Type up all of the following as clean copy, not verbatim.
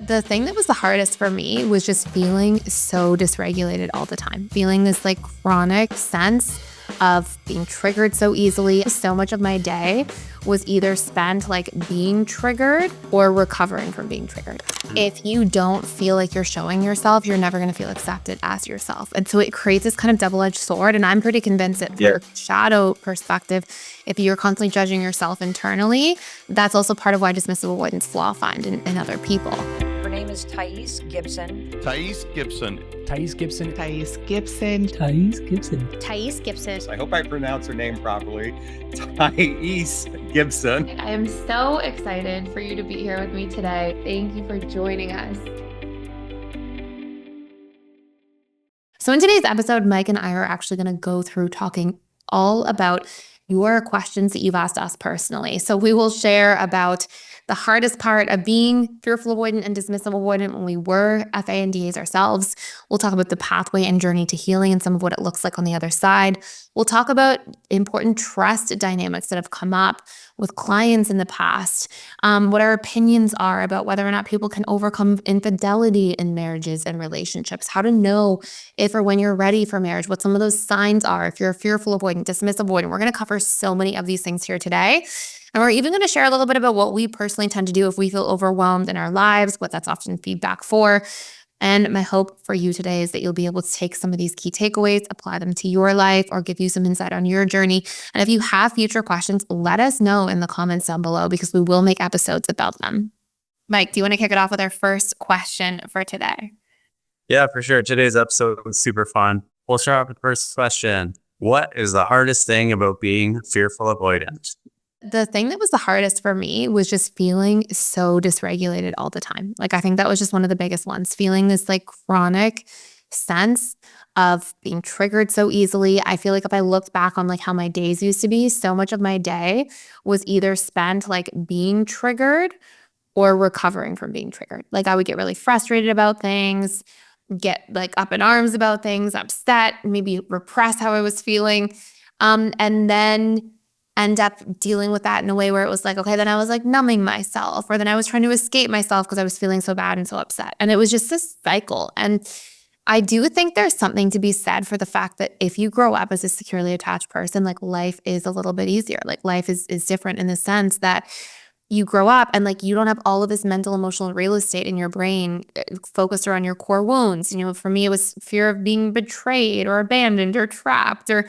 The thing that was the hardest for me was just feeling so dysregulated all the time, feeling this like chronic sense of being triggered so easily. So much of my day was either spent like being triggered or recovering from being triggered. If you don't feel like you're showing yourself, you're never going to feel accepted as yourself. And so it creates this kind of double-edged sword. And I'm pretty convinced that from a shadow perspective, if you're constantly judging yourself internally, that's also part of why dismissive avoidance flaw find in other people. Her name is Thais Gibson. Thais Gibson. Thais Gibson. Thais Gibson. Thais Gibson. Thais Gibson. I hope I pronounce her name properly. Thais Gibson. I am so excited for you to be here with me today. Thank you for joining us. So in today's episode, Mike and I are actually going to go through talking all about your questions that you've asked us personally. So we will share about the hardest part of being fearful avoidant and dismissive avoidant when we were FA and DAs ourselves. We'll talk about the pathway and journey to healing and some of what it looks like on the other side. We'll talk about important trust dynamics that have come up with clients in the past, what our opinions are about whether or not people can overcome infidelity in marriages and relationships, how to know if or when you're ready for marriage, what some of those signs are if you're a fearful avoidant, dismissive avoidant. We're going to cover so many of these things here today. And we're even going to share a little bit about what we personally tend to do if we feel overwhelmed in our lives, what that's often feedback for. And my hope for you today is that you'll be able to take some of these key takeaways, apply them to your life, or give you some insight on your journey. And if you have future questions, let us know in the comments down below because we will make episodes about them. Mike, do you want to kick it off with our first question for today? Yeah, for sure. Today's episode was super fun. We'll start off with the first question. What is the hardest thing about being fearful avoidant? The thing that was the hardest for me was just feeling so dysregulated all the time. Like, I think that was just one of the biggest ones, feeling this like chronic sense of being triggered so easily. I feel like if I looked back on like how my days used to be, so much of my day was either spent like being triggered or recovering from being triggered. Like, I would get really frustrated about things, get like up in arms about things, upset, maybe repress how I was feeling, and then end up dealing with that in a way where it was like, okay, then I was like numbing myself, or then I was trying to escape myself because I was feeling so bad and so upset. And it was just this cycle. And I do think there's something to be said for the fact that if you grow up as a securely attached person, like life is a little bit easier. Like life is different in the sense that you grow up and like you don't have all of this mental, emotional real estate in your brain focused around your core wounds. You know, for me, it was fear of being betrayed or abandoned or trapped, or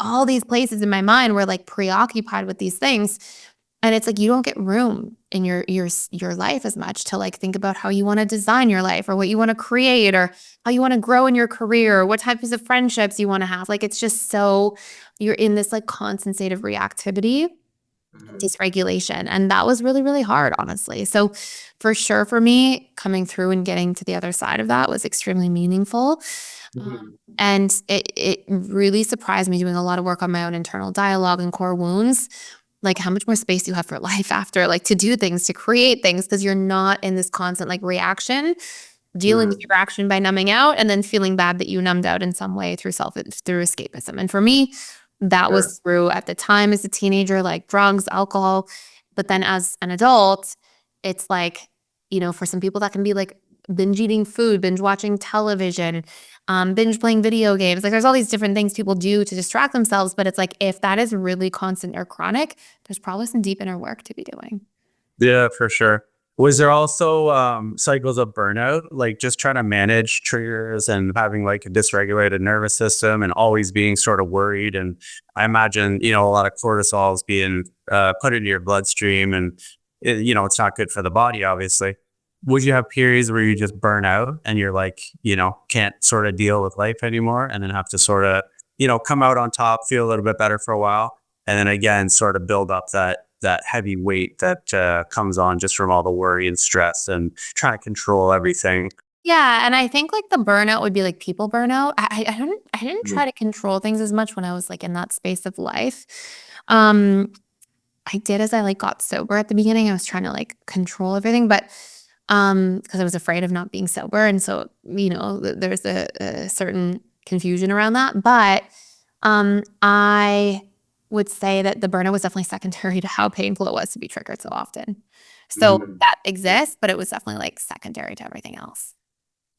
all these places in my mind were like preoccupied with these things. And it's like you don't get room in your life as much to like think about how you want to design your life or what you want to create or how you want to grow in your career or what types of friendships you want to have. Like it's just so you're in this like constant state of reactivity, dysregulation. And that was really, really hard, honestly. So for sure for me, coming through and getting to the other side of that was extremely meaningful. And it really surprised me doing a lot of work on my own internal dialogue and core wounds, like how much more space you have for life after, like to do things, to create things, because you're not in this constant like reaction, dealing with your action by numbing out and then feeling bad that you numbed out in some way through escapism. And for me, that was through, at the time as a teenager, like drugs, alcohol. But then as an adult, it's like, you know, for some people that can be like binge eating food, binge watching television, binge playing video games. Like there's all these different things people do to distract themselves. But it's like, if that is really constant or chronic, there's probably some deep inner work to be doing. Yeah, for sure. Was there also cycles of burnout, like just trying to manage triggers and having like a dysregulated nervous system and always being sort of worried? And I imagine, you know, a lot of cortisol is being put into your bloodstream and, you know, it's not good for the body, obviously. Would you have periods where you just burn out and you're like, you know, can't sort of deal with life anymore and then have to sort of, you know, come out on top, feel a little bit better for a while, and then again, sort of build up that heavy weight that comes on just from all the worry and stress and trying to control everything? Yeah, and I think like the burnout would be like people burnout. I didn't try to control things as much when I was like in that space of life. I did as I like got sober at the beginning. I was trying to like control everything, but because I was afraid of not being sober, and so you know there's a certain confusion around that. But I would say that the burnout was definitely secondary to how painful it was to be triggered so often. So that exists, but it was definitely like secondary to everything else.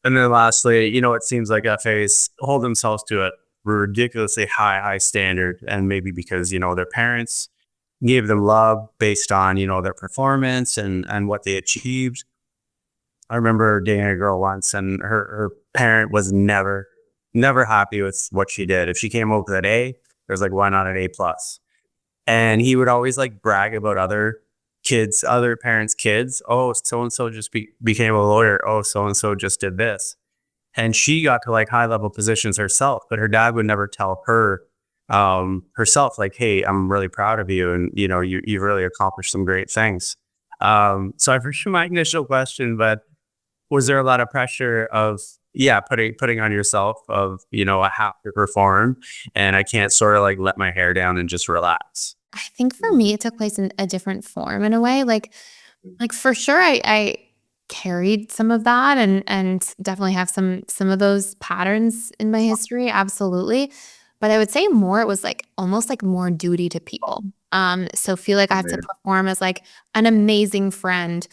And then lastly, it seems like FAs hold themselves to a ridiculously high standard. And maybe because, their parents gave them love based on, their performance and what they achieved. I remember dating a girl once, and her parent was never happy with what she did. If she came up with an A, there's like, why not an A plus? And he would always like brag about other parents' kids. Oh, so-and-so just became a lawyer. Oh, so-and-so just did this. And she got to like high level positions herself, but her dad would never tell her herself, like, hey, I'm really proud of you. And, you've really accomplished some great things. So I appreciate my initial question, but was there a lot of pressure of, putting on yourself of, I have to perform and I can't sort of like let my hair down and just relax? I think for me, it took place in a different form in a way. Like for sure, I carried some of that and definitely have some of those patterns in my history. Absolutely. But I would say more, it was like almost like more duty to people. So feel like I have to perform as like an amazing friend,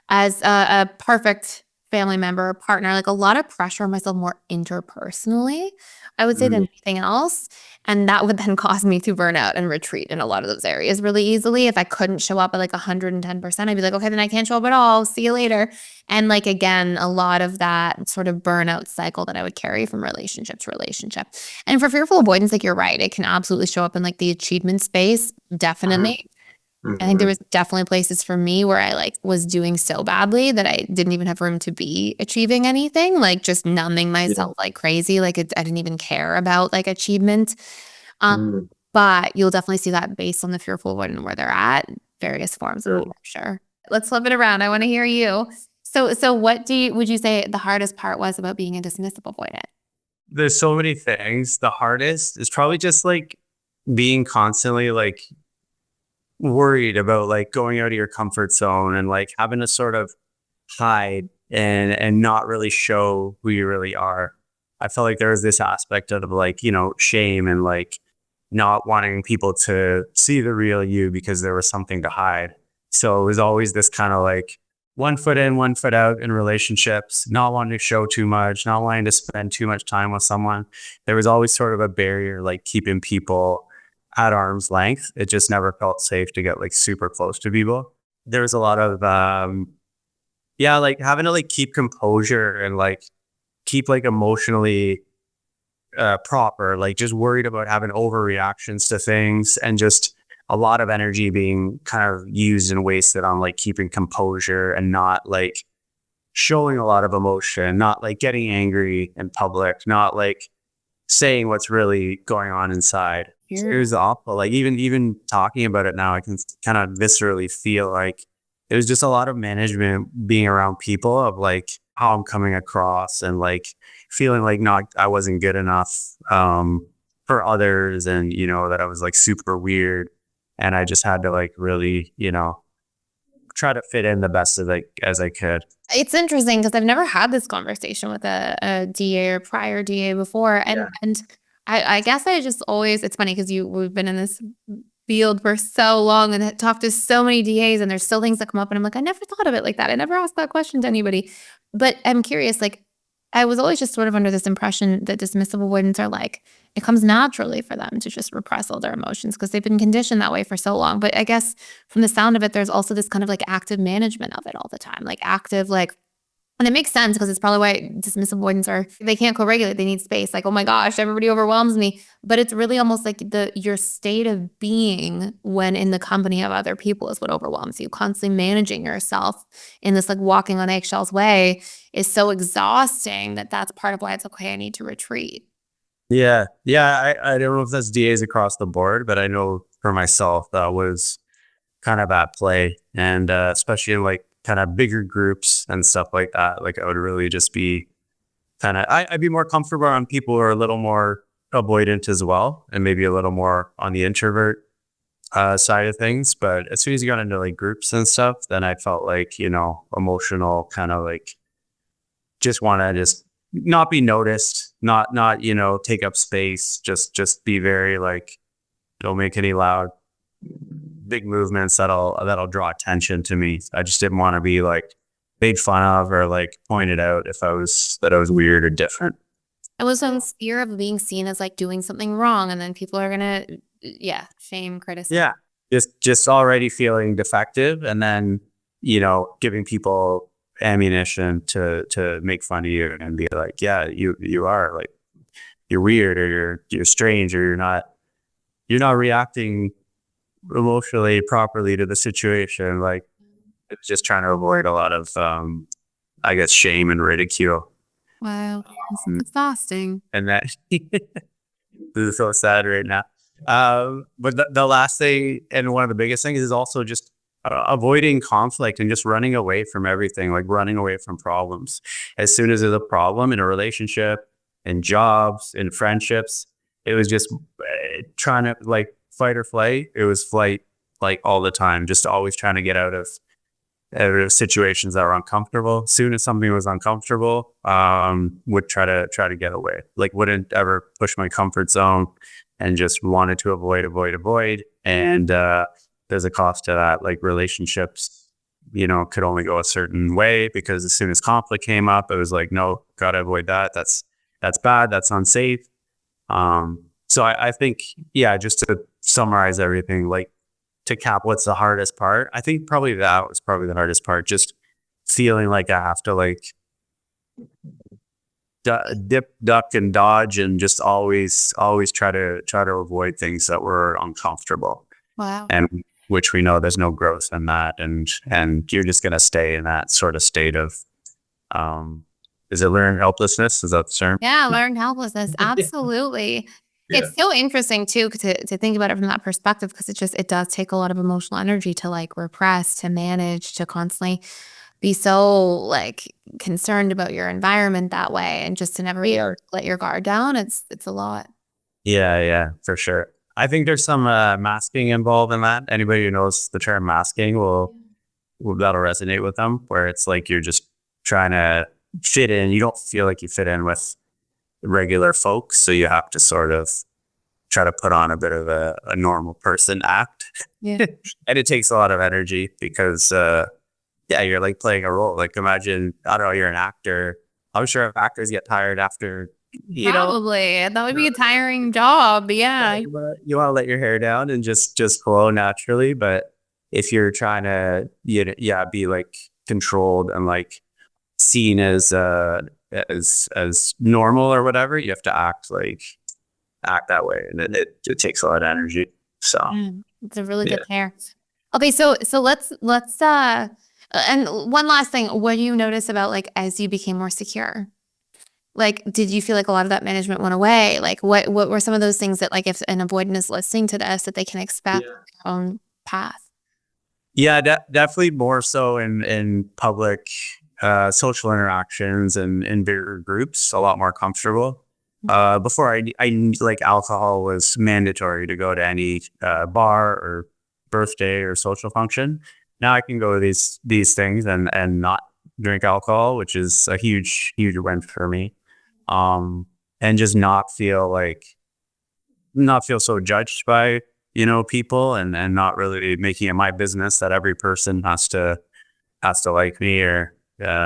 as a perfect family member or partner, like a lot of pressure on myself more interpersonally, I would say, than anything else. And that would then cause me to burn out and retreat in a lot of those areas really easily. If I couldn't show up at like 110%, I'd be like, okay, then I can't show up at all. See you later. And like, again, a lot of that sort of burnout cycle that I would carry from relationship to relationship. And for fearful avoidance, like you're right, it can absolutely show up in like the achievement space. Definitely. I think there was definitely places for me where I like was doing so badly that I didn't even have room to be achieving anything, like just numbing myself like crazy. Like I didn't even care about like achievement. But you'll definitely see that based on the fearful avoidant where they're at, various forms of it, for sure. Let's flip it around. I want to hear you. So what would you say the hardest part was about being a dismissive avoidant? There's so many things. The hardest is probably just like being constantly like worried about like going out of your comfort zone and like having to sort of hide and not really show who you really are. I felt like there was this aspect of like, shame and like not wanting people to see the real you because there was something to hide. So it was always this kind of like 1 foot in, 1 foot out in relationships, not wanting to show too much, not wanting to spend too much time with someone. There was always sort of a barrier, like keeping people at arm's length. It just never felt safe to get like super close to people. There was a lot of, like having to like keep composure and like keep like emotionally proper, like just worried about having overreactions to things and just a lot of energy being kind of used and wasted on like keeping composure and not like showing a lot of emotion, not like getting angry in public, not like saying what's really going on inside. It was awful. Like even talking about it now, I can kind of viscerally feel like it was just a lot of management being around people of like how I'm coming across and like feeling like I wasn't good enough for others, and that I was like super weird, and I just had to like really try to fit in the best as I could. It's interesting because I've never had this conversation with a DA or prior DA before. And I guess I just always, it's funny because we've been in this field for so long and talked to so many DAs, and there's still things that come up and I'm like, I never thought of it like that. I never asked that question to anybody. But I'm curious, like I was always just sort of under this impression that dismissive avoidants are like, it comes naturally for them to just repress all their emotions because they've been conditioned that way for so long. But I guess from the sound of it, there's also this kind of like active management of it all the time, like active, like, and it makes sense because it's probably why dismissive avoidants they can't co-regulate. They need space. Like, oh my gosh, everybody overwhelms me. But it's really almost like your state of being when in the company of other people is what overwhelms you. Constantly managing yourself in this like walking on eggshells way is so exhausting that's part of why it's okay, I need to retreat. Yeah. I don't know if that's DAs across the board, but I know for myself that was kind of at play, and especially in like kind of bigger groups and stuff like that. Like I would really just be kind of, I'd be more comfortable around people who are a little more avoidant as well, and maybe a little more on the introvert side of things. But as soon as you got into like groups and stuff, then I felt like, emotional kind of like just want to just not be noticed, not, take up space, just be very like, don't make any loud big movements that'll draw attention to me. I just didn't want to be like made fun of or like pointed out if I was weird or different. It was some fear of being seen as like doing something wrong, and then people are gonna, shame, criticize. Yeah, just already feeling defective, and then giving people ammunition to make fun of you and be like, yeah, you are like, you're weird, or you're strange, or you're not reacting emotionally properly to the situation. Like, it's just trying to avoid a lot of I guess shame and ridicule. Wow, it's exhausting. And that this is so sad right now. But the last thing, and one of the biggest things, is also just avoiding conflict and just running away from everything, like running away from problems. As soon as there's a problem in a relationship, in jobs, in friendships, it was just trying to like fight or flight. It was flight like all the time, just always trying to get out of situations that were uncomfortable. As soon as something was uncomfortable, would try to get away. Like, wouldn't ever push my comfort zone, and just wanted to avoid. And there's a cost to that. Like, relationships, could only go a certain way, because as soon as conflict came up, it was like, no, gotta avoid that. That's bad. That's unsafe. So I think, just to summarize everything, like, to cap what's the hardest part, I think probably that was probably the hardest part. Just feeling like I have to like dip, duck, and dodge, and just always try to avoid things that were uncomfortable. Wow. And which we know there's no growth in that, and you're just gonna stay in that sort of state of is it learned helplessness? Is that the term? Yeah, learned helplessness. Absolutely. It's so interesting too to think about it from that perspective, because it does take a lot of emotional energy to like repress, to manage, to constantly be so like concerned about your environment that way, and just to never let your guard down. It's a lot. Yeah, for sure. I think there's some masking involved in that. Anybody who knows the term masking will that'll resonate with them, where it's like you're just trying to fit in. You don't feel like you fit in with regular folks, so you have to sort of try to put on a bit of a normal person act. Yeah. And it takes a lot of energy, because you're like playing a role. Like, imagine, I don't know, you're an actor. I'm sure actors get tired after Probably. That would be a tiring job. Yeah. you want to let your hair down and just flow naturally. But if you're trying to be like controlled and like seen as normal or whatever, you have to act that way, and it takes a lot of energy. So it's a really good pair. Okay, so let's and one last thing, what do you notice about like as you became more secure? Like, did you feel like a lot of that management went away? Like, what were some of those things that, like, if an avoidant is listening to this, that they can expect their own path? Yeah, definitely more so in public social interactions and in bigger groups, a lot more comfortable. Before I like, alcohol was mandatory to go to any bar or birthday or social function. Now I can go to these things and not drink alcohol, which is a huge win for me. And just not feel so judged by people, and not really making it my business that every person has to like me, or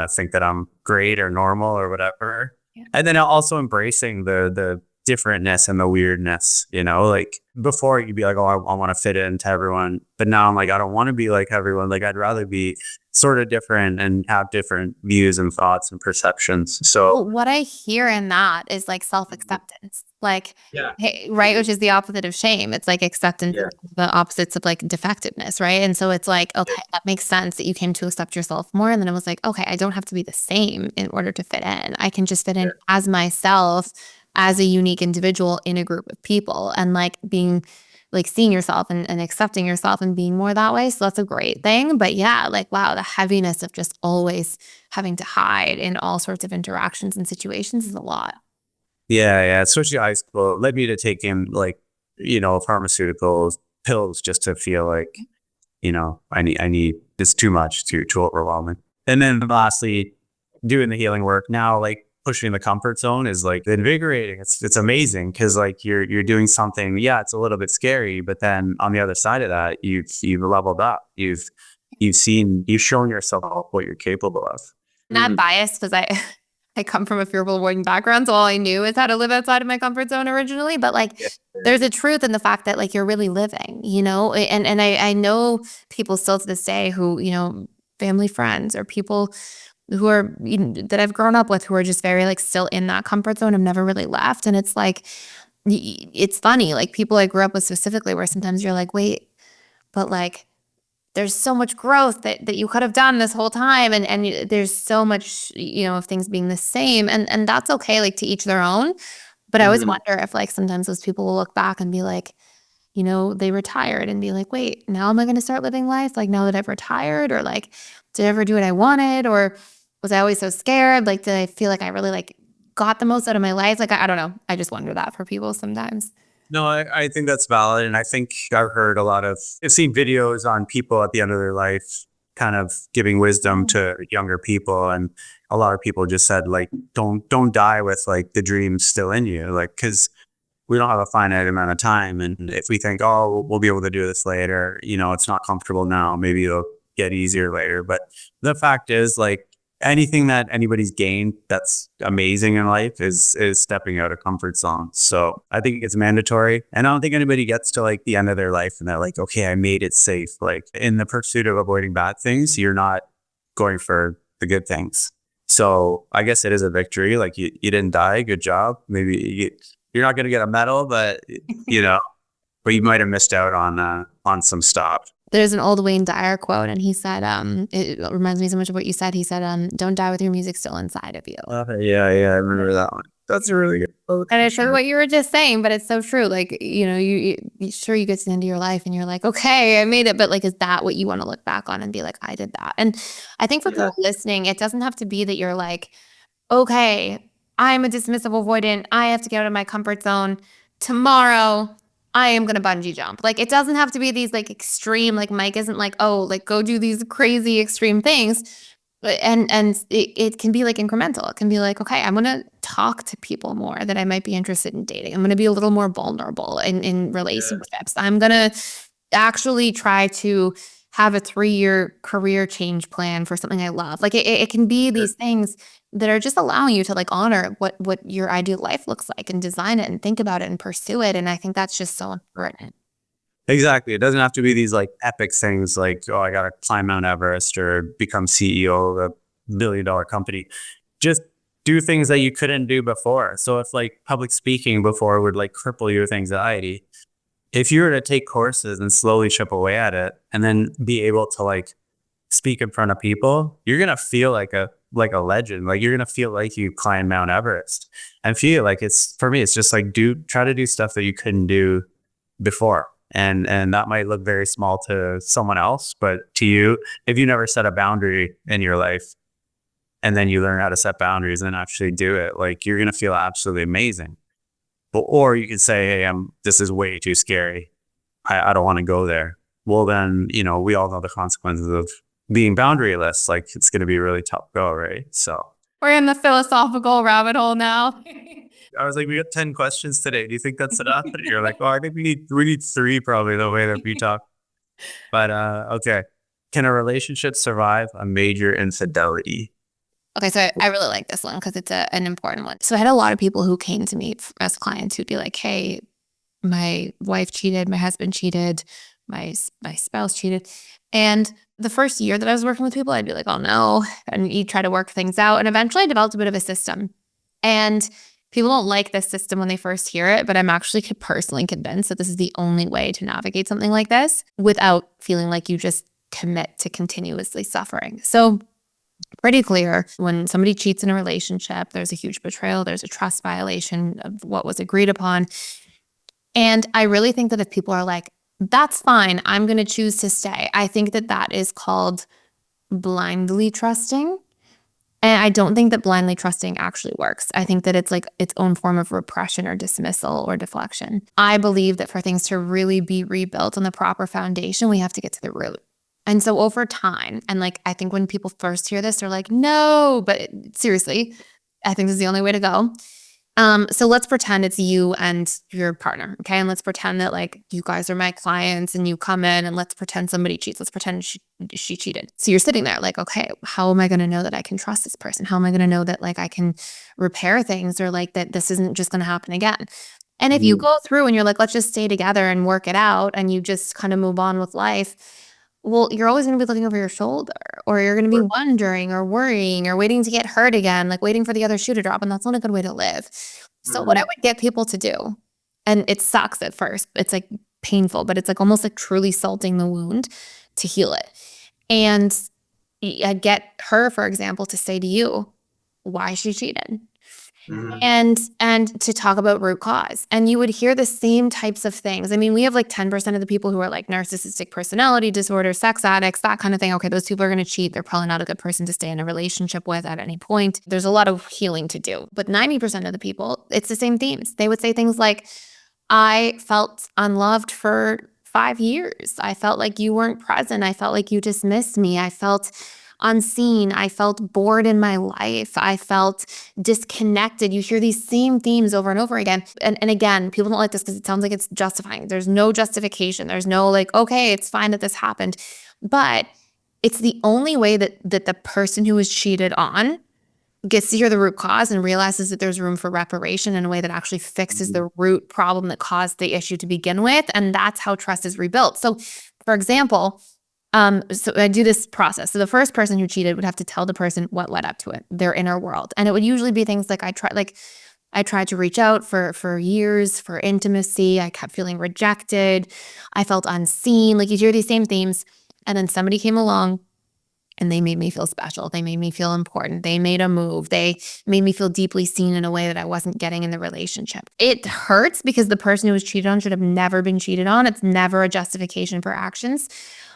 think that I'm great or normal or whatever. Yeah. And then also embracing the differentness and the weirdness, like before you'd be like, oh, I want to fit into everyone. But now I'm like, I don't want to be like everyone. Like, I'd rather be sort of different and have different views and thoughts and perceptions. So what I hear in that is like self-acceptance, like, hey, right, which is the opposite of shame. It's like acceptance, the opposites of like defectiveness, right? And so it's like, okay, that makes sense that you came to accept yourself more. And then it was like, okay, I don't have to be the same in order to fit in. I can just fit in as myself, as a unique individual in a group of people, and like being like seeing yourself and accepting yourself and being more that way. So that's a great thing. But yeah, like, wow, the heaviness of just always having to hide in all sorts of interactions and situations is a lot. Yeah. Especially high school, it led me to taking like, pharmaceuticals, pills, just to feel like, I need this too much, too overwhelming. And then lastly, doing the healing work now, like pushing the comfort zone is like invigorating. It's amazing because like you're doing something. Yeah, it's a little bit scary, but then on the other side of that, you've leveled up. You've shown yourself what you're capable of. Not biased because I come from a fearful avoiding background, so all I knew is how to live outside of my comfort zone originally. But like, there's a truth in the fact that like you're really living, you know. And I know people still to this day who, you know, family friends or people who are, you know, that I've grown up with who are just very like still in that comfort zone, have never really left. And it's like, it's funny, like people I grew up with specifically, where sometimes you're like, wait, but like, there's so much growth that you could have done this whole time. And there's so much, you know, of things being the same. And that's okay, like to each their own. But I always wonder if like sometimes those people will look back and be like, you know, they retired and be like, wait, now am I going to start living life? Like now that I've retired, or like, did I ever do what I wanted? Or was I always so scared? Like, did I feel like I really like got the most out of my life? Like, I don't know. I just wonder that for people sometimes. No, I think that's valid. And I think I've seen videos on people at the end of their life kind of giving wisdom to younger people. And a lot of people just said, like, don't die with like the dream still in you. Like, cause we don't have a finite amount of time. And if we think, oh, we'll be able to do this later, you know, it's not comfortable now, maybe it'll get easier later. But the fact is, like, anything that anybody's gained that's amazing in life is stepping out of comfort zone. So I think it's mandatory. And I don't think anybody gets to like the end of their life and they're like, okay, I made it safe. Like in the pursuit of avoiding bad things, you're not going for the good things. So I guess it is a victory. Like you didn't die. Good job. Maybe you're not going to get a medal, but you know, but you might have missed out on some stuff. There's an old Wayne Dyer quote, and he said, it reminds me so much of what you said. He said, don't die with your music still inside of you. Yeah, I remember that one. That's a really good quote. And it's sure what you were just saying, but it's so true. Like, you know, you sure you get to the end of your life and you're like, okay, I made it. But like, is that what you want to look back on and be like, I did that? And I think for people listening, it doesn't have to be that you're like, okay, I'm a dismissive avoidant. I have to get out of my comfort zone. Tomorrow, I am going to bungee jump. Like, it doesn't have to be these like extreme, like Mike isn't like, oh, like go do these crazy extreme things. And it can be like incremental. It can be like, okay, I'm going to talk to people more that I might be interested in dating. I'm going to be a little more vulnerable in relationships. I'm going to actually try to have a 3-year career change plan for something I love. Like it can be these things that are just allowing you to like honor what your ideal life looks like and design it and think about it and pursue it. And I think that's just so important. Exactly. It doesn't have to be these like epic things like, oh, I got to climb Mount Everest or become CEO of a $1 billion company. Just do things that you couldn't do before. So if like public speaking before would like cripple you with anxiety, if you were to take courses and slowly chip away at it and then be able to like speak in front of people, you're going to feel like a legend. Like you're going to feel like you climbed Mount Everest and feel like for me, it's just like try to do stuff that you couldn't do before. And that might look very small to someone else, but to you, if you never set a boundary in your life and then you learn how to set boundaries and actually do it, like you're going to feel absolutely amazing. Or you could say, hey, this is way too scary. I don't want to go there. Well, then, you know, we all know the consequences of being boundaryless. Like it's going to be a really tough go, right? So we're in the philosophical rabbit hole now. I was like, we got 10 questions today. Do you think that's enough? And you're like, oh, I think we need 3 probably the way that we talk. But okay. Can a relationship survive a major infidelity? Okay, so I really like this one because it's an important one. So I had a lot of people who came to me as clients who'd be like, hey, my wife cheated, my husband cheated, my spouse cheated. And the first year that I was working with people, I'd be like, oh no. And you try to work things out. And eventually I developed a bit of a system. And people don't like this system when they first hear it, but I'm actually personally convinced that this is the only way to navigate something like this without feeling like you just commit to continuously suffering. So pretty clear when somebody cheats in a relationship, there's a huge betrayal, there's a trust violation of what was agreed upon. And I really think that if people are like, that's fine, I'm going to choose to stay, I think that that is called blindly trusting. And I don't think that blindly trusting actually works. I think that it's like its own form of repression or dismissal or deflection. I believe that for things to really be rebuilt on the proper foundation, we have to get to the root. And so over time, and like I think when people first hear this, they're like, no, but seriously, I think this is the only way to go. So let's pretend it's you and your partner, okay? And let's pretend that like you guys are my clients and you come in, and let's pretend somebody cheats. Let's pretend she cheated. So you're sitting there like, okay, how am I going to know that I can trust this person? How am I going to know that like I can repair things, or like that this isn't just going to happen again? And if you go through and you're like, let's just stay together and work it out, and you just kind of move on with life, well, you're always going to be looking over your shoulder, or you're going to be wondering or worrying or waiting to get hurt again, like waiting for the other shoe to drop. And that's not a good way to live. So what I would get people to do, and it sucks at first, it's like painful, but it's like almost like truly salting the wound to heal it. And I'd get her, for example, to say to you why she cheated. And to talk about root cause. And you would hear the same types of things. I mean, we have like 10% of the people who are like narcissistic personality disorder, sex addicts, that kind of thing. Okay, those people are going to cheat. They're probably not a good person to stay in a relationship with at any point. There's a lot of healing to do. But 90% of the people, it's the same themes. They would say things like, I felt unloved for 5 years. I felt like you weren't present. I felt like you dismissed me. I felt unseen. I felt bored in my life. I felt disconnected. You hear these same themes over and over again. And again, people don't like this because it sounds like it's justifying. There's no justification. There's no like, okay, it's fine that this happened. But it's the only way that the person who was cheated on gets to hear the root cause and realizes that there's room for reparation in a way that actually fixes the root problem that caused the issue to begin with. And that's how trust is rebuilt. So for example, so I do this process. So the first person who cheated would have to tell the person what led up to it, their inner world. And it would usually be things like I tried to reach out for years for intimacy. I kept feeling rejected. I felt unseen. Like you hear these same themes. And then somebody came along and they made me feel special. They made me feel important. They made a move. They made me feel deeply seen in a way that I wasn't getting in the relationship. It hurts because the person who was cheated on should have never been cheated on. It's never a justification for actions.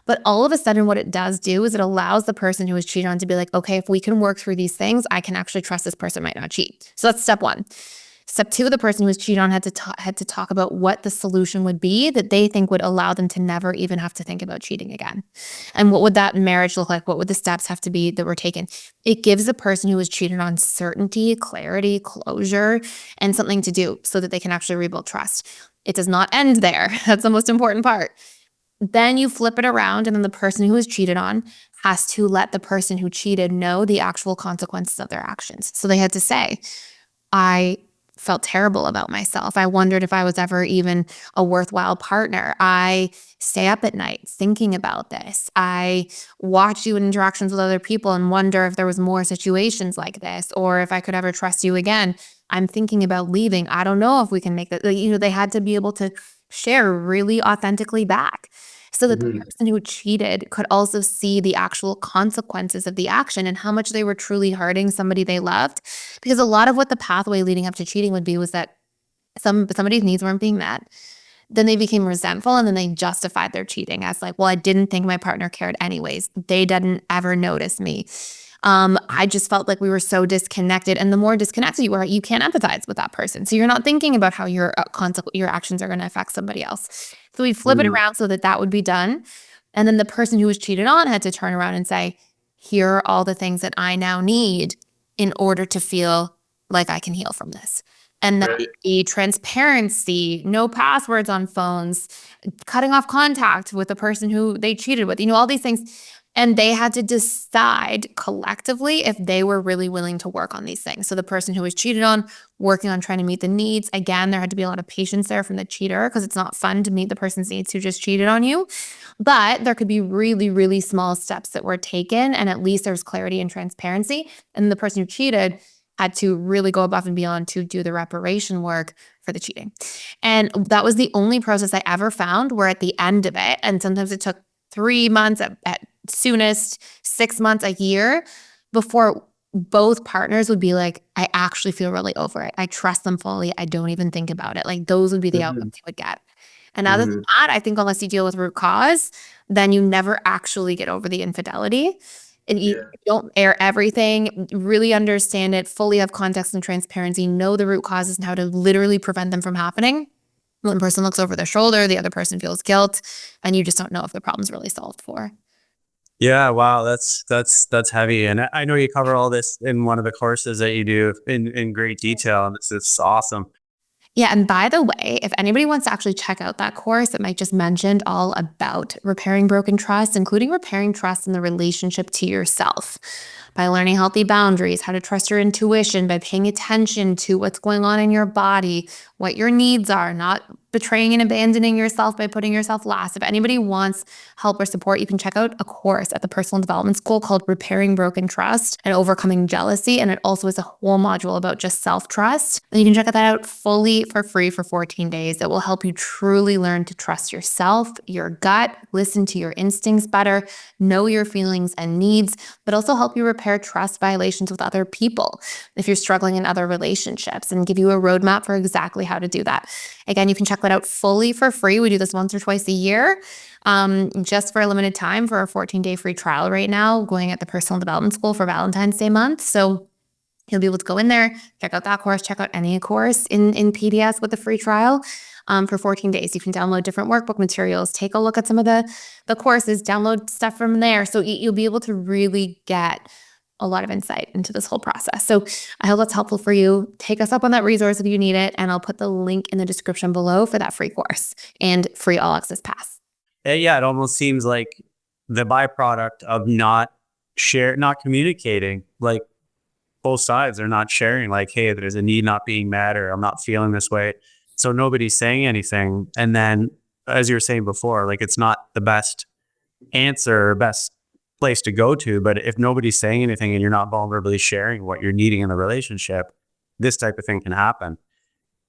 But all of a sudden, what it does do is it allows the person who was cheated on to be like, okay, if we can work through these things, I can actually trust this person might not cheat. So that's step one. Step two, the person who was cheated on had to talk about what the solution would be that they think would allow them to never even have to think about cheating again. And what would that marriage look like? What would the steps have to be that were taken? It gives the person who was cheated on certainty, clarity, closure, and something to do so that they can actually rebuild trust. It does not end there. That's the most important part. Then you flip it around, and then the person who was cheated on has to let the person who cheated know the actual consequences of their actions. So they had to say, I felt terrible about myself. I wondered if I was ever even a worthwhile partner. I stay up at night thinking about this. I watch you in interactions with other people and wonder if there was more situations like this, or if I could ever trust you again. I'm thinking about leaving. I don't know if we can make that. They had to be able to share really authentically back so that the person who cheated could also see the actual consequences of the action and how much they were truly hurting somebody they loved. Because a lot of what the pathway leading up to cheating would be was that somebody's needs weren't being met. Then they became resentful, and then they justified their cheating as like, well, I didn't think my partner cared anyways. They didn't ever notice me. I just felt like we were so disconnected. And the more disconnected you are, you can't empathize with that person. So you're not thinking about how your actions are going to affect somebody else. So we flip it around so that would be done. And then the person who was cheated on had to turn around and say, here are all the things that I now need in order to feel like I can heal from this. And that the transparency, no passwords on phones, cutting off contact with the person who they cheated with, all these things. And they had to decide collectively if they were really willing to work on these things. So the person who was cheated on, working on trying to meet the needs. Again, there had to be a lot of patience there from the cheater because it's not fun to meet the person's needs who just cheated on you. But there could be really, really small steps that were taken, and at least there's clarity and transparency. And the person who cheated had to really go above and beyond to do the reparation work for the cheating. And that was the only process I ever found where at the end of it, and sometimes it took 3 months at soonest, 6 months, a year, before both partners would be like, I actually feel really over it. I trust them fully. I don't even think about it. Like those would be the outcomes you would get. And other than that, I think unless you deal with root cause, then you never actually get over the infidelity. And you don't air everything, really understand it, fully have context and transparency, know the root causes and how to literally prevent them from happening. One person looks over their shoulder, the other person feels guilt, and you just don't know if the problem's really solved for. Yeah, wow, that's heavy. And I know you cover all this in one of the courses that you do in great detail, and it's awesome. Yeah, and by the way, if anybody wants to actually check out that course that Mike just mentioned, all about repairing broken trust, including repairing trust in the relationship to yourself by learning healthy boundaries, how to trust your intuition, by paying attention to what's going on in your body, what your needs are, not betraying and abandoning yourself by putting yourself last. If anybody wants help or support, you can check out a course at the Personal Development School called Repairing Broken Trust and Overcoming Jealousy. And it also is a whole module about just self-trust. And you can check that out fully for free for 14 days. It will help you truly learn to trust yourself, your gut, listen to your instincts better, know your feelings and needs, but also help you repair trust violations with other people if you're struggling in other relationships, and give you a roadmap for exactly how to do that. Again, you can check that out fully for free. We do this once or twice a year, just for a limited time for a 14-day free trial right now, going at the Personal Development School for Valentine's Day month. So you'll be able to go in there, check out that course, check out any course in PDS with a free trial for 14 days. You can download different workbook materials, take a look at some of the courses, download stuff from there. So you'll be able to really get a lot of insight into this whole process. So I hope that's helpful for you. Take us up on that resource if you need it, and I'll put the link in the description below for that free course and free all access pass. Yeah, it almost seems like the byproduct of not communicating, like both sides are not sharing, like, hey, there's a need not being met, or I'm not feeling this way. So nobody's saying anything. And then, as you were saying before, like, it's not the best answer or best place to go to, but if nobody's saying anything and you're not vulnerably sharing what you're needing in the relationship, this type of thing can happen.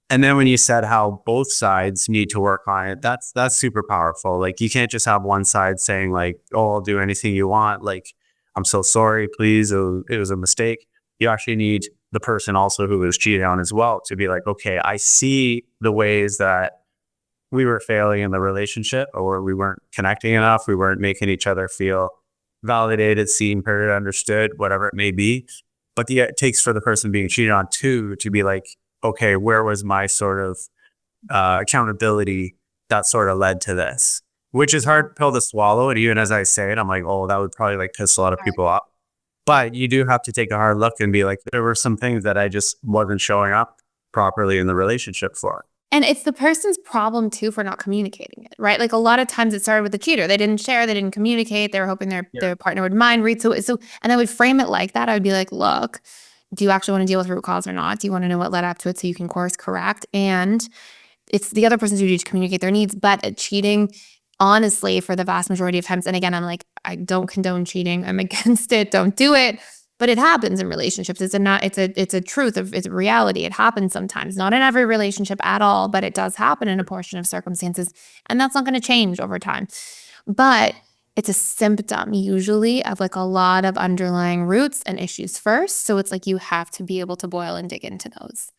And then when you said how both sides need to work on it, that's super powerful. Like, you can't just have one side saying like, oh, I'll do anything you want. Like, I'm so sorry, please. It was a mistake. You actually need the person also who was cheated on as well to be like, okay, I see the ways that we were failing in the relationship, or we weren't connecting enough. We weren't making each other feel validated, seen, heard, understood, whatever it may be. But it takes for the person being cheated on too to be like, okay, where was my sort of accountability that sort of led to this? Which is hard pill to swallow. And even as I say it, I'm like, oh, that would probably like piss a lot of people off. But you do have to take a hard look and be like, there were some things that I just wasn't showing up properly in the relationship for. And it's the person's problem too for not communicating it, right? Like, a lot of times it started with the cheater. They didn't share, they didn't communicate. They were hoping their partner would mind read. So, and I would frame it like that. I would be like, look, do you actually want to deal with root cause or not? Do you want to know what led up to it so you can course correct? And it's the other person's duty to communicate their needs. But cheating, honestly, for the vast majority of times, and again, I'm like, I don't condone cheating. I'm against it. Don't do it. But it happens in relationships. It's a truth. It's a reality. It happens sometimes. Not in every relationship at all, but it does happen in a portion of circumstances. And that's not going to change over time. But it's a symptom usually of like a lot of underlying roots and issues first. So it's like you have to be able to boil and dig into those.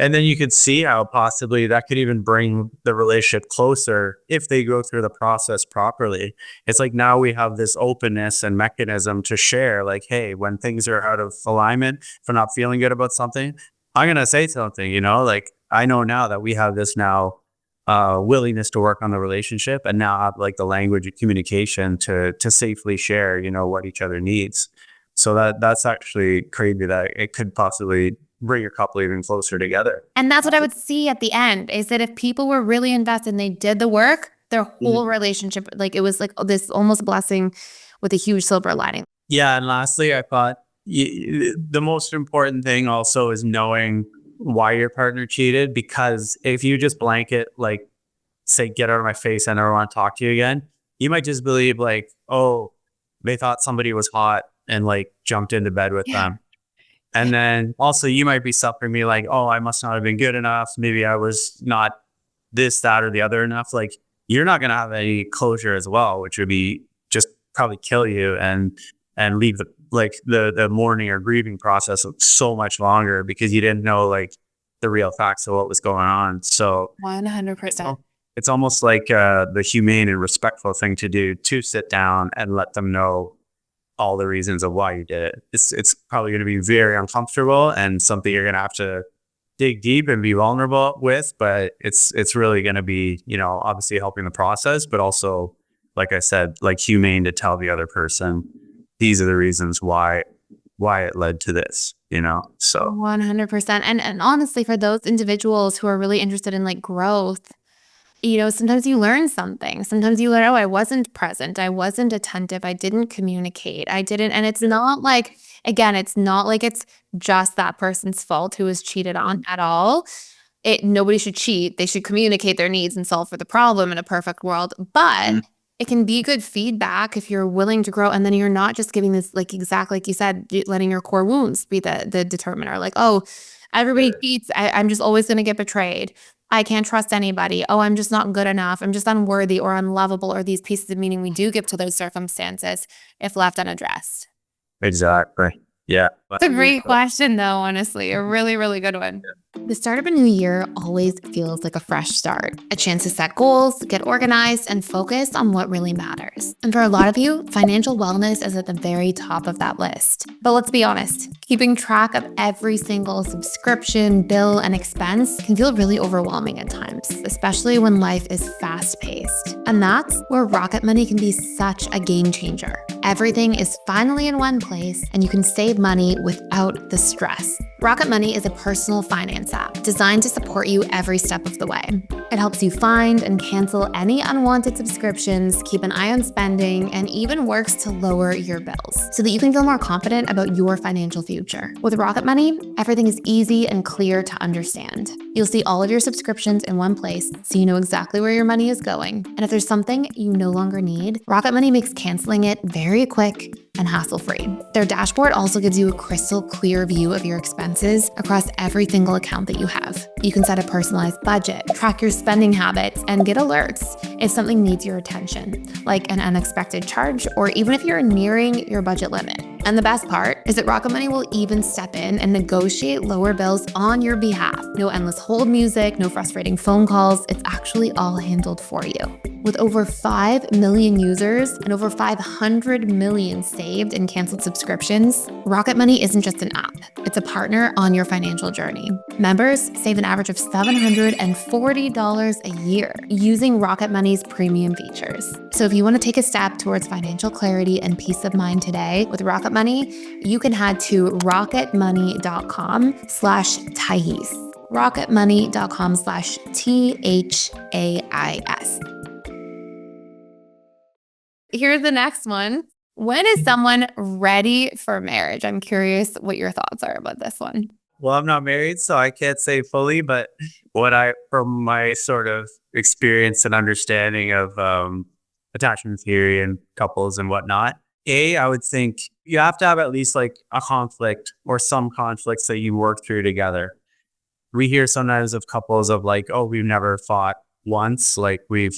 And then you could see how possibly that could even bring the relationship closer if they go through the process properly. It's like now we have this openness and mechanism to share, like, hey, when things are out of alignment, if I'm not feeling good about something, I'm going to say something, like, I know now that we have this now willingness to work on the relationship, and now have like the language of communication to safely share, what each other needs. So that's actually crazy that it could possibly bring your couple even closer together. And that's what I would see at the end, is that if people were really invested and they did the work, their whole relationship, like, it was like this almost blessing with a huge silver lining. Yeah. And lastly, I thought the most important thing also is knowing why your partner cheated, because if you just blanket, like, say, get out of my face, I never want to talk to you again, you might just believe like, oh, they thought somebody was hot and like jumped into bed with them. And then also you might be suffering me like, oh, I must not have been good enough. Maybe I was not this, that, or the other enough. Like, you're not going to have any closure as well, which would be just probably kill you and leave the mourning or grieving process so much longer because you didn't know like the real facts of what was going on. So 100%. It's almost like the humane and respectful thing to do, to sit down and let them know all the reasons of why you did it. It's probably going to be very uncomfortable and something you're going to have to dig deep and be vulnerable with, but it's really going to be, obviously helping the process, but also like I said, like humane to tell the other person, these are the reasons why it led to this, so 100%. And honestly, for those individuals who are really interested in like growth, sometimes you learn something. Sometimes you learn, oh, I wasn't present. I wasn't attentive. I didn't communicate. I didn't. And it's not like, again, it's not like it's just that person's fault who was cheated on at all. Nobody should cheat. They should communicate their needs and solve for the problem in a perfect world. But it can be good feedback if you're willing to grow. And then you're not just giving this, like exactly like you said, letting your core wounds be the determiner. Like, oh, everybody cheats. I'm just always going to get betrayed. I can't trust anybody. Oh, I'm just not good enough. I'm just unworthy or unlovable, or these pieces of meaning we do give to those circumstances if left unaddressed. Exactly. Yeah. It's a great question, though, honestly. A really, really good one. The start of a new year always feels like a fresh start, a chance to set goals, get organized, and focus on what really matters. And for a lot of you, financial wellness is at the very top of that list. But let's be honest, keeping track of every single subscription, bill, and expense can feel really overwhelming at times, especially when life is fast-paced. And that's where Rocket Money can be such a game changer. Everything is finally in one place, and you can save money without the stress. Rocket Money is a personal finance app designed to support you every step of the way. It helps you find and cancel any unwanted subscriptions, keep an eye on spending, and even works to lower your bills so that you can feel more confident about your financial future. With Rocket Money, everything is easy and clear to understand. You'll see all of your subscriptions in one place so you know exactly where your money is going. And if there's something you no longer need, Rocket Money makes canceling it very quick and hassle-free. Their dashboard also gives you a crystal clear view of your expenses across every single account that you have. You can set a personalized budget, track your spending habits, and get alerts if something needs your attention, like an unexpected charge, or even if you're nearing your budget limit. And the best part is that Rocket Money will even step in and negotiate lower bills on your behalf. No endless hold music, no frustrating phone calls. It's actually all handled for you. With over 5 million users and over 500 million saved and canceled subscriptions, Rocket Money isn't just an app. It's a partner on your financial journey. Members save an average of $740 a year using Rocket Money's premium features. So if you want to take a step towards financial clarity and peace of mind today with Rocket Money, you can head to rocketmoney.com/Thais. rocketmoney.com/THAIS. Here's the next one. When is someone ready for marriage? I'm curious what your thoughts are about this one. Well, I'm not married, so I can't say fully, but from my sort of experience and understanding of attachment theory and couples and whatnot, I would think you have to have at least like a conflict or some conflicts that you work through together. We hear sometimes of couples of like, oh, we've never fought once. Like we're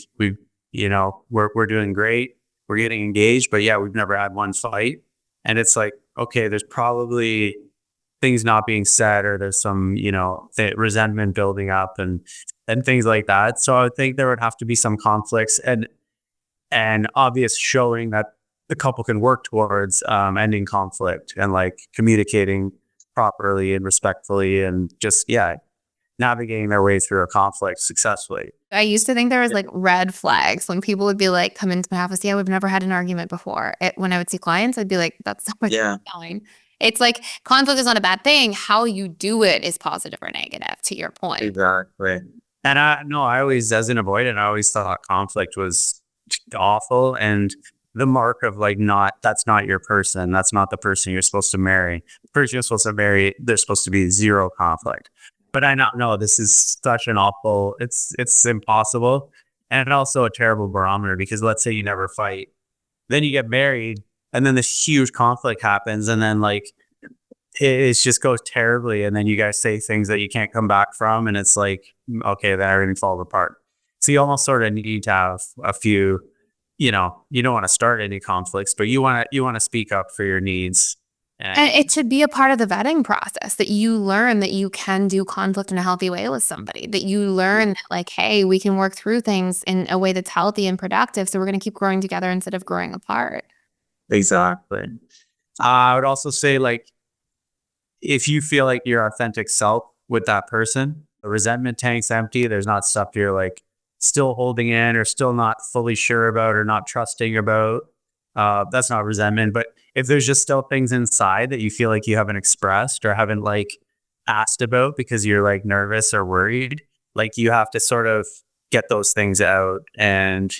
doing great. We're getting engaged, but yeah, we've never had one fight. And it's like, okay, there's probably things not being said, or there's some, resentment building up and things like that. So I would think there would have to be some conflicts and obvious showing that the couple can work towards ending conflict and like communicating properly and respectfully and just, navigating their way through a conflict successfully. I used to think there was like red flags when people would be like, come into my office. Yeah, we've never had an argument before. When I would see clients, I'd be like, that's so much fine. It's like conflict is not a bad thing. How you do it is positive or negative, to your point. Exactly. And I always, as an avoidant, I always thought conflict was awful. And the mark of like, that's not your person. That's not the person you're supposed to marry. The person you're supposed to marry, there's supposed to be zero conflict. But I know this is such an awful, it's impossible. And also a terrible barometer, because let's say you never fight, then you get married and then this huge conflict happens. And then like, it just goes terribly. And then you guys say things that you can't come back from. And it's like, okay, then everything falls apart. So you almost sort of need to have a few, you don't want to start any conflicts, but you want to speak up for your needs. And it should be a part of the vetting process that you learn that you can do conflict in a healthy way with somebody, that you learn like, hey, we can work through things in a way that's healthy and productive. So we're going to keep growing together instead of growing apart. Exactly. I would also say like, if you feel like your authentic self with that person, the resentment tank's empty. There's not stuff you're like still holding in or still not fully sure about or not trusting about, that's not resentment. But if there's just still things inside that you feel like you haven't expressed or haven't like asked about because you're like nervous or worried, like you have to sort of get those things out and,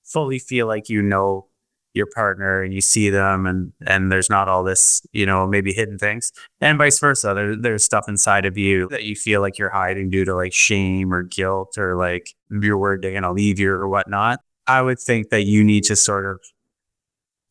fully feel like your partner and you see them and there's not all this, maybe hidden things, and vice versa. There's stuff inside of you that you feel like you're hiding due to like shame or guilt or like you're worried they're going to leave you or whatnot. I would think that you need to sort of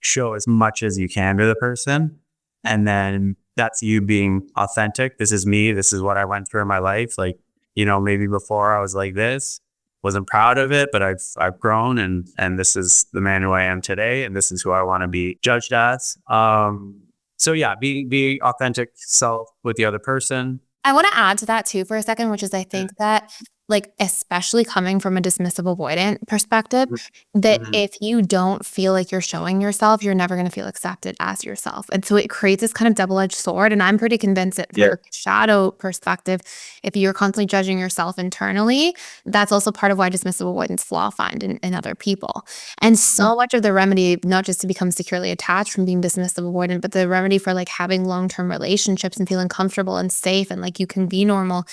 show as much as you can to the person. And then that's you being authentic. This is me. This is what I went through in my life. Like, maybe before I was like this, wasn't proud of it, but I've grown and this is the man who I am today. And this is who I want to be judged as. So yeah, be authentic self with the other person. I want to add to that too for a second, which is I think that like, especially coming from a dismissive avoidant perspective, that if you don't feel like you're showing yourself, you're never going to feel accepted as yourself. And so it creates this kind of double-edged sword. And I'm pretty convinced that from a shadow perspective, if you're constantly judging yourself internally, that's also part of why dismissive avoidants flaw find in other people. And so much of the remedy, not just to become securely attached from being dismissive avoidant, but the remedy for like having long-term relationships and feeling comfortable and safe and like you can be normal,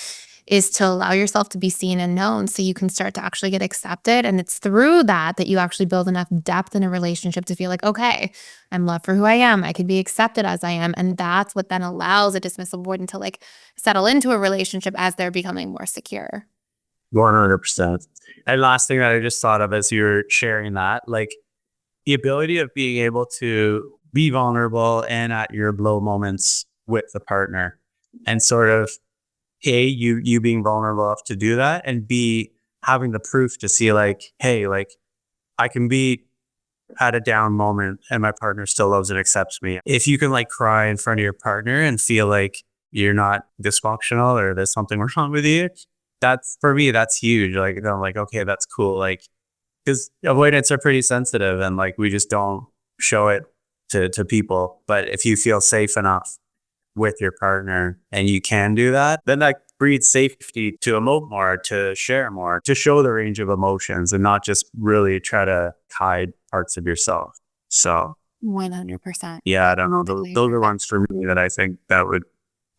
is to allow yourself to be seen and known so you can start to actually get accepted. And it's through that you actually build enough depth in a relationship to feel like, okay, I'm loved for who I am. I can be accepted as I am. And that's what then allows a dismissive avoidant to like settle into a relationship as they're becoming more secure. 100%. And last thing that I just thought of as you were sharing that, like the ability of being able to be vulnerable and at your low moments with the partner and sort of A, you being vulnerable enough to do that, and B, having the proof to see like, hey, like I can be at a down moment and my partner still loves and accepts me. If you can like cry in front of your partner and feel like you're not dysfunctional or there's something wrong with you, that's, for me, that's huge. Like, I'm like, okay, that's cool. Like, because avoidants are pretty sensitive and like we just don't show it to people. But if you feel safe enough with your partner and you can do that, then that breeds safety to emote more, to share more, to show the range of emotions and not just really try to hide parts of yourself. So 100%. yeah, I don't know. Those are ones for me that I think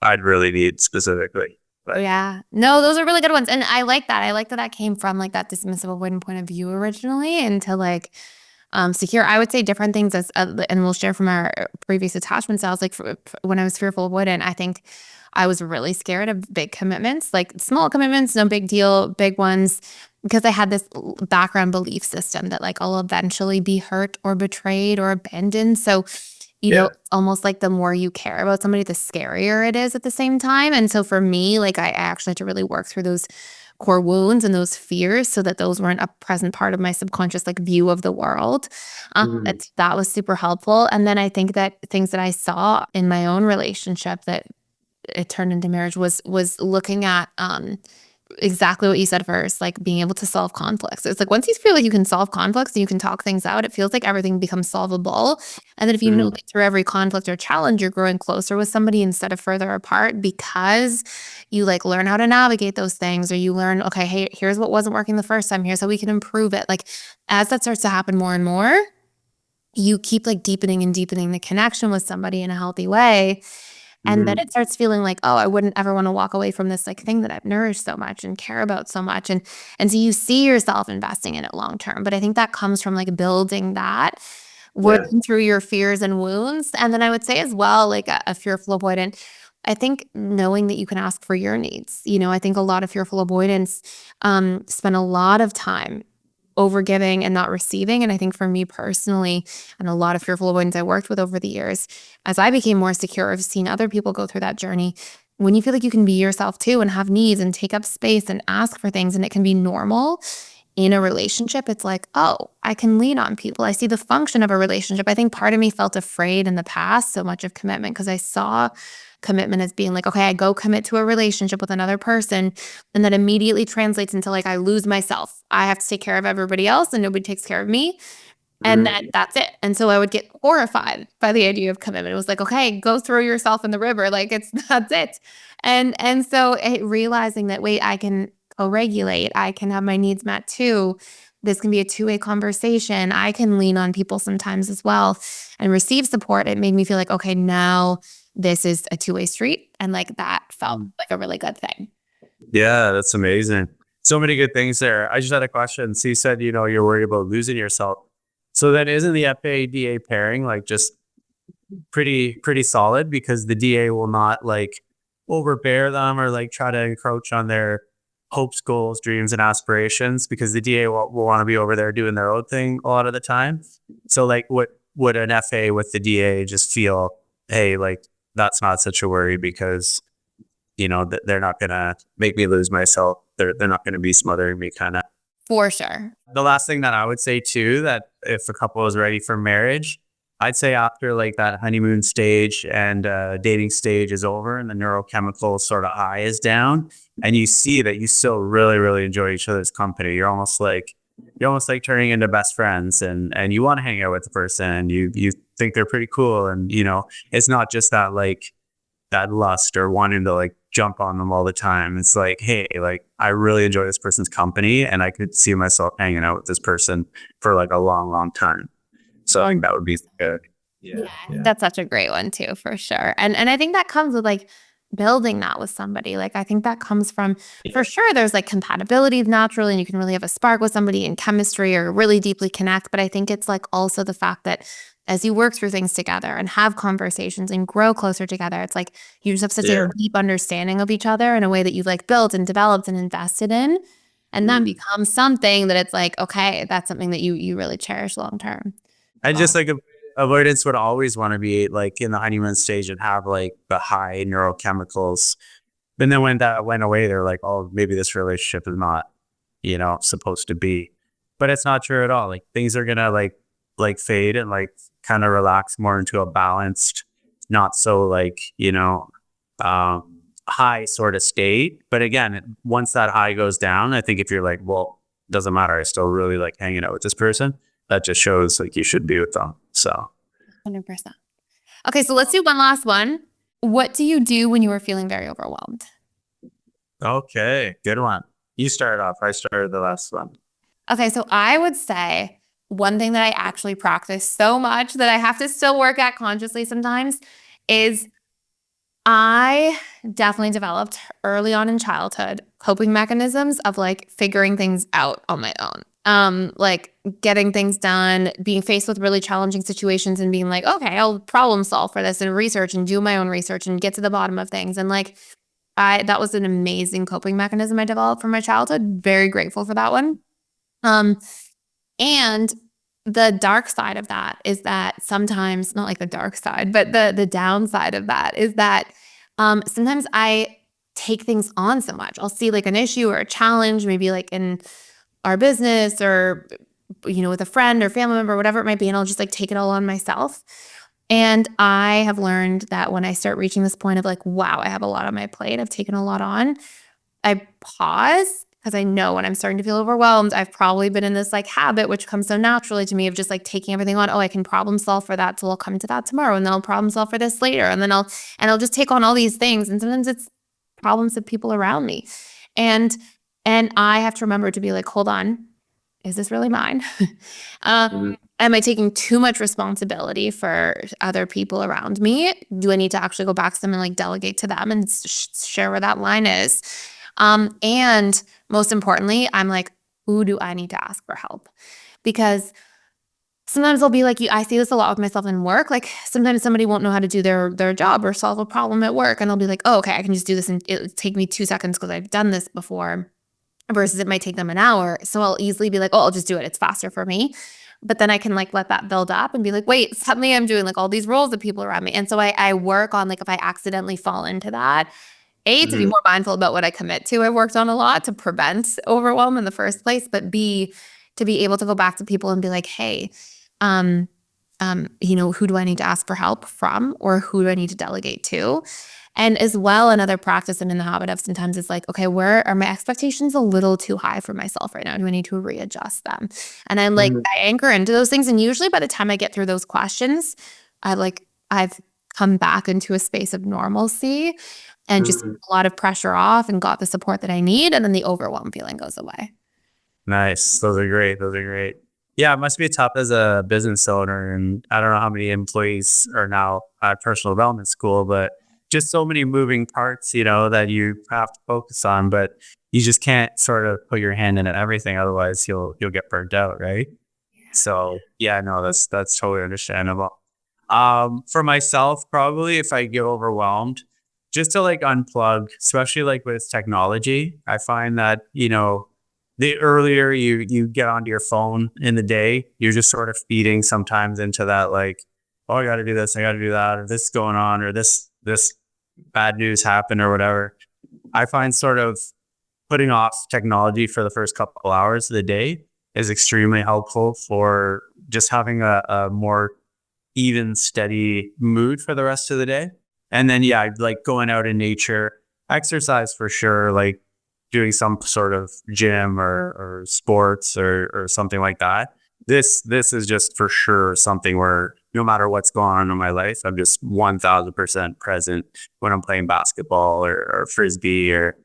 I'd really need specifically. But yeah, no, those are really good ones. And I like that. I like that came from like that dismissive avoidant point of view originally into like secure. I would say different things as, and we'll share from our previous attachment styles. Like when I was fearful avoidant, I think I was really scared of big commitments, like small commitments, no big deal, big ones, because I had this background belief system that like I'll eventually be hurt or betrayed or abandoned. So, it's almost like the more you care about somebody, the scarier it is at the same time. And so for me, like I actually had to really work through those core wounds and those fears so that those weren't a present part of my subconscious like view of the world. That was super helpful. And then I think that things that I saw in my own relationship that it turned into marriage was looking at exactly what you said first, like being able to solve conflicts. It's like once you feel like you can solve conflicts and you can talk things out, it feels like everything becomes solvable. And then if you know that through every conflict or challenge, you're growing closer with somebody instead of further apart because you like learn how to navigate those things, or you learn, okay, hey, here's what wasn't working the first time. Here's how we can improve it. Like as that starts to happen more and more, you keep like deepening and deepening the connection with somebody in a healthy way. And then it starts feeling like, oh, I wouldn't ever want to walk away from this like thing that I've nourished so much and care about so much. And so you see yourself investing in it long term. But I think that comes from like building that, working through your fears and wounds. And then I would say as well, like a fearful avoidant, I think knowing that you can ask for your needs. I think a lot of fearful avoidants spend a lot of time overgiving and not receiving. And I think for me personally, and a lot of fearful avoidants I worked with over the years, as I became more secure, I've seen other people go through that journey. When you feel like you can be yourself too and have needs and take up space and ask for things and it can be normal in a relationship, it's like, oh, I can lean on people. I see the function of a relationship. I think part of me felt afraid in the past so much of commitment because I saw commitment as being like, okay, I go commit to a relationship with another person, and that immediately translates into like, I lose myself. I have to take care of everybody else and nobody takes care of me. And that's it. And so I would get horrified by the idea of commitment. It was like, okay, go throw yourself in the river. Like that's it. And so realizing that, wait, I can co-regulate. I can have my needs met too. This can be a two-way conversation. I can lean on people sometimes as well and receive support. It made me feel like, okay, now this is a two-way street. And like that felt like a really good thing. Yeah, that's amazing. So many good things there. I just had a question. So you said, you're worried about losing yourself. So then isn't the FA-DA pairing like just pretty solid, because the DA will not like overbear them or like try to encroach on their hopes, goals, dreams, and aspirations, because the DA will want to be over there doing their own thing a lot of the time. So like would an FA with the DA just feel, hey, like that's not such a worry, because they're not gonna make me lose myself. They're not gonna be smothering me, kind of. For sure. The last thing that I would say too, that if a couple is ready for marriage, I'd say after like that honeymoon stage and dating stage is over and the neurochemical sort of high is down, and you see that you still really, really enjoy each other's company, you're almost like turning into best friends, and you want to hang out with the person, and you think they're pretty cool, and it's not just that like that lust or wanting to like jump on them all the time. It's like, hey, like I really enjoy this person's company, and I could see myself hanging out with this person for like a long, long time. So I think that would be good. Yeah. That's such a great one too, for sure. And I think that comes with like building that with somebody. Like I think that comes from, for sure, there's like compatibility naturally, and you can really have a spark with somebody in chemistry or really deeply connect. But I think it's like also the fact that as you work through things together and have conversations and grow closer together, it's like you just have such a deep understanding of each other in a way that you've like built and developed and invested in. And then becomes something that it's like, okay, that's something that you really cherish long term. And just like avoidance would always want to be like in the honeymoon stage and have like the high neurochemicals. And then when that went away, they're like, oh, maybe this relationship is not, supposed to be. But it's not true at all. Like things are gonna like fade and like kind of relax more into a balanced, not so like, high sort of state. But again, once that high goes down, I think if you're like, well, doesn't matter, I still really like hanging out with this person, that just shows like you should be with them. So 100%. Okay, so let's do one last one. What do you do when you are feeling very overwhelmed? Okay, good one. You started off. I started the last one. Okay, so I would say one thing that I actually practice so much that I have to still work at consciously sometimes is I definitely developed early on in childhood coping mechanisms of like figuring things out on my own. Like getting things done, being faced with really challenging situations and being like, okay, I'll problem solve for this and research and do my own research and get to the bottom of things. And like, that was an amazing coping mechanism I developed from my childhood. Very grateful for that one. And the dark side of that is that sometimes, not like the dark side, but the downside of that is that sometimes I take things on so much. I'll see like an issue or a challenge, maybe like in our business or, with a friend or family member, whatever it might be, and I'll just like take it all on myself. And I have learned that when I start reaching this point of like, wow, I have a lot on my plate, I've taken a lot on, I pause, because I know when I'm starting to feel overwhelmed, I've probably been in this like habit, which comes so naturally to me, of just like taking everything on. Oh, I can problem solve for that, so I'll come to that tomorrow, and then I'll problem solve for this later, and then I'll just take on all these things. And sometimes it's problems of people around me, and I have to remember to be like, hold on, is this really mine? Am I taking too much responsibility for other people around me? Do I need to actually go back to them and like delegate to them and share where that line is? And most importantly, I'm like, who do I need to ask for help? Because sometimes I'll be like, I see this a lot with myself in work. Like sometimes somebody won't know how to do their job or solve a problem at work. And I'll be like, oh, okay, I can just do this and it'll take me 2 seconds because I've done this before, versus it might take them an hour. So I'll easily be like, oh, I'll just do it. It's faster for me. But then I can like let that build up and be like, wait, suddenly I'm doing like all these roles of people around me. And so I work on like, if I accidentally fall into that, to be more mindful about what I commit to. I worked on a lot to prevent overwhelm in the first place, but B, to be able to go back to people and be like, hey, who do I need to ask for help from, or who do I need to delegate to? And as well, another practice I'm in the habit of sometimes is like, okay, where are my expectations a little too high for myself right now? Do I need to readjust them? And I'm like, I anchor into those things. And usually by the time I get through those questions, I've come back into a space of normalcy and just Mhm. a lot of pressure off and got the support that I need. And then the overwhelm feeling goes away. Nice. Those are great. Those are great. Yeah, it must be tough as a business owner. And I don't know how many employees are now at personal development school, but just so many moving parts, that you have to focus on, but you just can't sort of put your hand in everything. Otherwise you'll get burnt out. Right. So yeah, no, that's totally understandable. For myself, probably if I get overwhelmed, just to like unplug, especially like with technology, I find that, the earlier you get onto your phone in the day, you're just sort of feeding sometimes into that like, oh, I got to do this, I got to do that, or this is going on, or this bad news happened, or whatever. I find sort of putting off technology for the first couple hours of the day is extremely helpful for just having a more even, steady mood for the rest of the day. And then, yeah, like going out in nature, exercise for sure, like doing some sort of gym or sports or something like that. This is just for sure something where no matter what's going on in my life, I'm just 1000% present when I'm playing basketball or frisbee or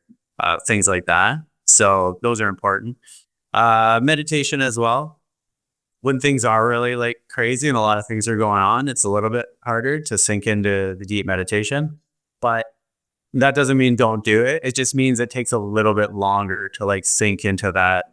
things like that. So those are important. Meditation as well. When things are really like crazy and a lot of things are going on, it's a little bit harder to sink into the deep meditation. But that doesn't mean don't do it. It just means it takes a little bit longer to like sink into that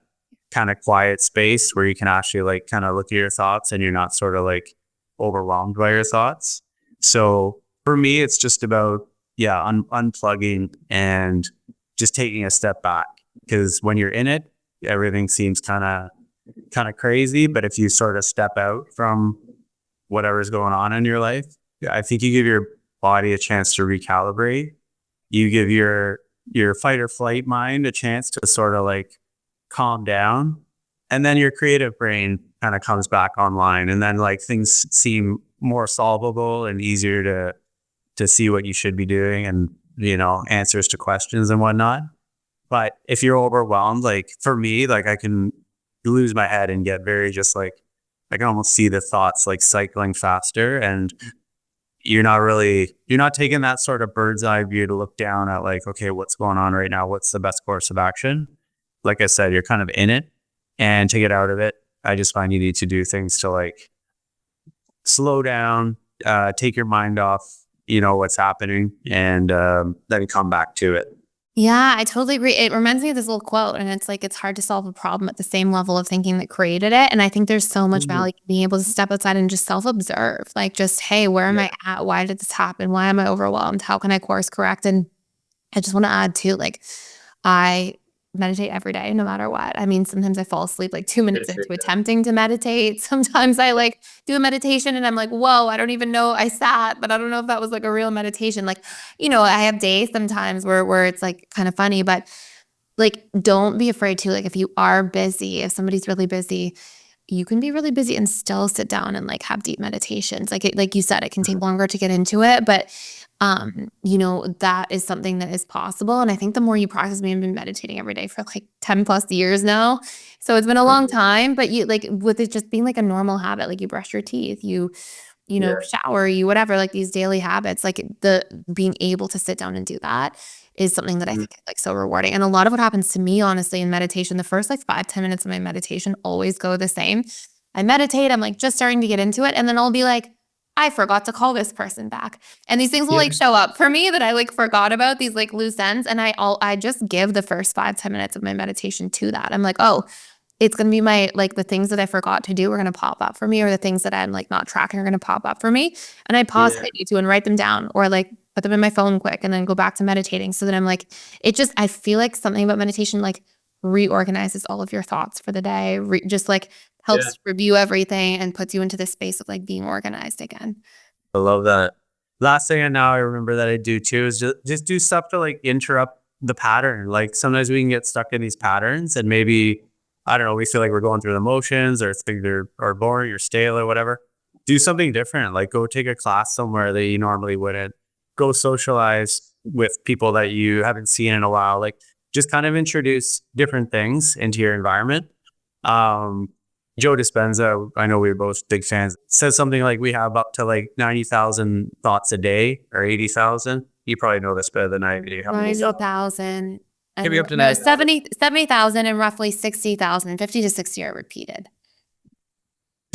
kind of quiet space where you can actually like kind of look at your thoughts and you're not sort of like overwhelmed by your thoughts. So for me, it's just about, unplugging and just taking a step back, because when you're in it, everything seems kind of crazy. But if you sort of step out from whatever's going on in your life, I think you give your body a chance to recalibrate. You give your fight or flight mind a chance to sort of like calm down. And then your creative brain kind of comes back online. And then like things seem more solvable and easier to see what you should be doing and, answers to questions and whatnot. But if you're overwhelmed, like for me, like I can lose my head and get very just like, I can almost see the thoughts like cycling faster, and you're not taking that sort of bird's eye view to look down at like, okay, what's going on right now? What's the best course of action? Like I said, you're kind of in it, and to get out of it, I just find you need to do things to like slow down, take your mind off, what's happening, and then come back to it. Yeah, I totally agree. It reminds me of this little quote, and it's like, it's hard to solve a problem at the same level of thinking that created it. And I think there's so much Mhm. value in being able to step outside and just self-observe, like just, hey, where am Yeah. I at? Why did this happen? Why am I overwhelmed? How can I course correct? And I just want to add too, like, I meditate every day, no matter what. I mean, sometimes I fall asleep like 2 minutes into attempting to meditate. Sometimes I like do a meditation and I'm like, whoa, I don't even know I sat, but I don't know if that was like a real meditation. Like, I have days sometimes where it's like kind of funny, but like, don't be afraid to, like, if you are busy, if somebody's really busy, you can be really busy and still sit down and like have deep meditations. Like you said, it can take longer to get into it, but that is something that is possible. And I think the more you practice, I've been meditating every day for like 10 plus years now. So it's been a long time, but you like with it just being like a normal habit, like you brush your teeth, Yeah. shower, you whatever, like these daily habits, like the being able to sit down and do that is something that I Mhm. think is like so rewarding. And a lot of what happens to me, honestly, in meditation, the first like 5-10 minutes of my meditation always go the same. I meditate, I'm like just starting to get into it. And then I'll be like, I forgot to call this person back. And these things will Yeah. like show up for me that I like forgot about, these like loose ends. And I just give the first 5-10 minutes of my meditation to that. I'm like, oh, it's going to be my, like the things that I forgot to do are going to pop up for me, or the things that I'm like not tracking are going to pop up for me. And I pause if I need to and write them down, or like put them in my phone quick and then go back to meditating. So that I'm like, I feel like something about meditation like reorganizes all of your thoughts for the day, just like Yeah. helps review everything and puts you into this space of like being organized again. I love that. Last thing I remember that I do too is just do stuff to like interrupt the pattern. Like sometimes we can get stuck in these patterns and maybe, I don't know, we feel like we're going through the motions or things are boring or stale or whatever. Do something different. Like go take a class somewhere that you normally wouldn't. Go socialize with people that you haven't seen in a while. Like just kind of introduce different things into your environment. Um, Joe Dispenza, I know we're both big fans, says something like we have up to like 90,000 thoughts a day or 80,000. You probably know this better than I do. 90,000. Can be up to No, 90,000. 70,000 and roughly 60,000, 50 to 60 are repeated.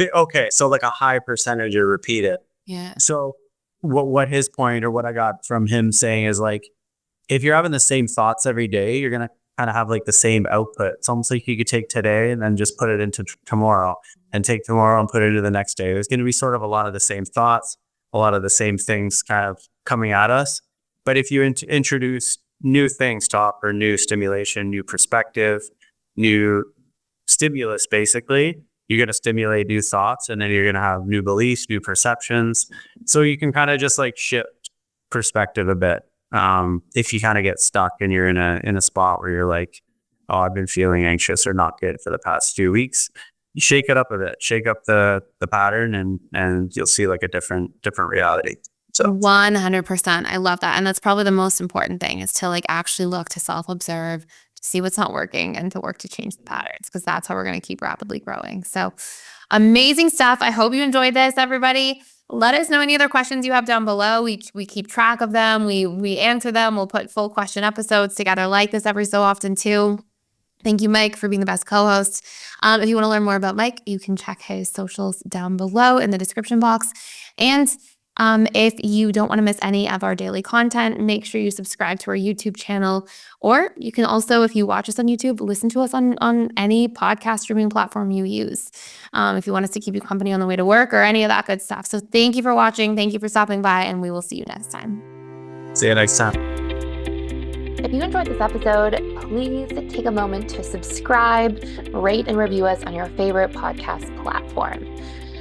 Okay, so like a high percentage are repeated. Yeah. So what his point or what I got from him saying is like, if you're having the same thoughts every day, you're going to kind of have like the same output. It's almost like you could take today and then just put it into tomorrow and take tomorrow and put it into the next day. There's going to be sort of a lot of the same thoughts, a lot of the same things kind of coming at us. But if you introduce new things to offer new stimulation, new perspective, new stimulus, basically, you're going to stimulate new thoughts, and then you're going to have new beliefs, new perceptions. So you can kind of just like shift perspective a bit. If you kind of get stuck and you're in a spot where you're like, oh, I've been feeling anxious or not good for the past 2 weeks, you shake it up a bit, shake up the pattern, and you'll see like a different reality. So 100%. I love that. And that's probably the most important thing, is to like actually look, to self-observe, see what's not working, and to work to change the patterns, because that's how we're going to keep rapidly growing. So amazing stuff. I hope you enjoyed this, everybody. Let us know any other questions you have down below. We keep track of them. We answer them. We'll put full question episodes together like this every so often too. Thank you, Mike, for being the best co-host. If you want to learn more about Mike, you can check his socials down below in the description box. And if you don't want to miss any of our daily content, make sure you subscribe to our YouTube channel. Or you can also, if you watch us on YouTube, listen to us on any podcast streaming platform you use. If you want us to keep you company on the way to work or any of that good stuff. So thank you for watching. Thank you for stopping by, and we will see you next time. see you next time. If you enjoyed this episode, please take a moment to subscribe, rate, and review us on your favorite podcast platform.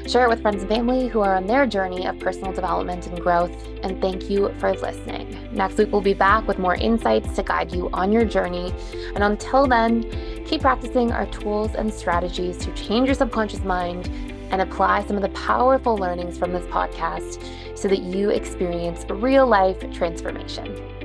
Share it with friends and family who are on their journey of personal development and growth, and thank you for listening. Next week, we'll be back with more insights to guide you on your journey. And until then, keep practicing our tools and strategies to change your subconscious mind and apply some of the powerful learnings from this podcast so that you experience real life transformation.